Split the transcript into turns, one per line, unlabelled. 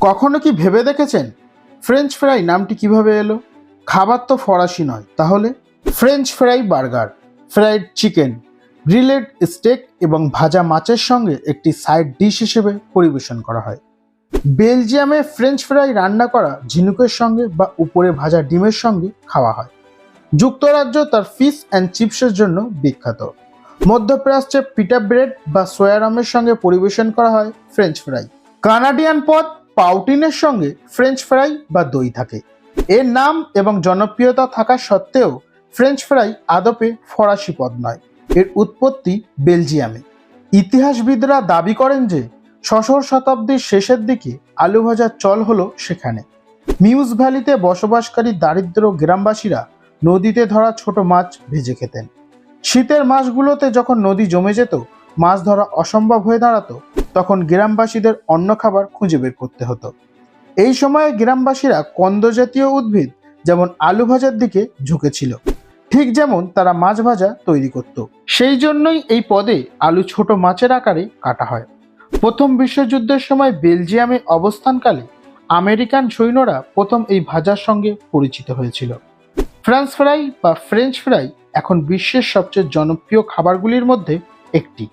কখনো কি ভেবে দেখেছেন ফ্রেঞ্চ ফ্রাই নামটি কিভাবে এলো? খাবার তো ফরাসি নয়, তাহলে French fry burger, fried chicken, grilled steak এবং ভাজা মাছের সঙ্গে একটি সাইড ডিশ হিসেবে পরিবেশন করা হয়। বেলজিয়ামে ফ্রেঞ্চ ফ্রাই রান্না করা ঝিনুকের সঙ্গে বা উপরে ভাজা ডিমের সঙ্গে খাওয়া হয়। যুক্তরাজ্য তার ফিশ অ্যান্ড চিপসের জন্য বিখ্যাত। মধ্যপ্রাচ্যে পিটা ব্রেড বা সোয়ারামের সঙ্গে পরিবেশন করা হয় ফ্রেঞ্চ ফ্রাই। কানাডিয়ান পদ পাউটিনের সঙ্গে ফ্রেঞ্চ ফ্রাই বা দই থাকে। এর নাম এবং জনপ্রিয়তা থাকা সত্ত্বেও ফ্রেঞ্চ ফ্রাই আদপে ফরাসি পদ নয়, এর উৎপত্তি বেলজিয়ামে। ইতিহাসবিদরা দাবি করেন যে ষষ্ঠ শতাব্দীর শেষের দিকে আলু ভাজার চল হলো সেখানে। মিউজ ভ্যালিতে বসবাসকারী দারিদ্র গ্রামবাসীরা নদীতে ধরা ছোট মাছ ভেজে খেতেন। শীতের মাসগুলোতে যখন নদী জমে যেত, মাছ ধরা অসম্ভব হয়ে দাঁড়াতো, তখন গ্রামবাসীদের অন্য খাবার খুঁজে বের করতে হতো। এই সময়ে গ্রামবাসীরা কন্দ জাতীয় উদ্ভিদ যেমন আলু ভাজার দিকে ঝুঁকেছিল, ঠিক যেমন তারা মাছ ভাজা তৈরি করত। সেই জন্যই এই পদে আলু ছোট মাছের আকারে কাটা হয়। প্রথম বিশ্বযুদ্ধের সময় বেলজিয়ামে অবস্থানকালে আমেরিকান সৈন্যরা প্রথম এই ভাজার সঙ্গে পরিচিত হয়েছিল। ফ্রান্স ফ্রাই বা ফ্রেঞ্চ ফ্রাই এখন বিশ্বের সবচেয়ে জনপ্রিয় খাবারগুলির মধ্যে একটি।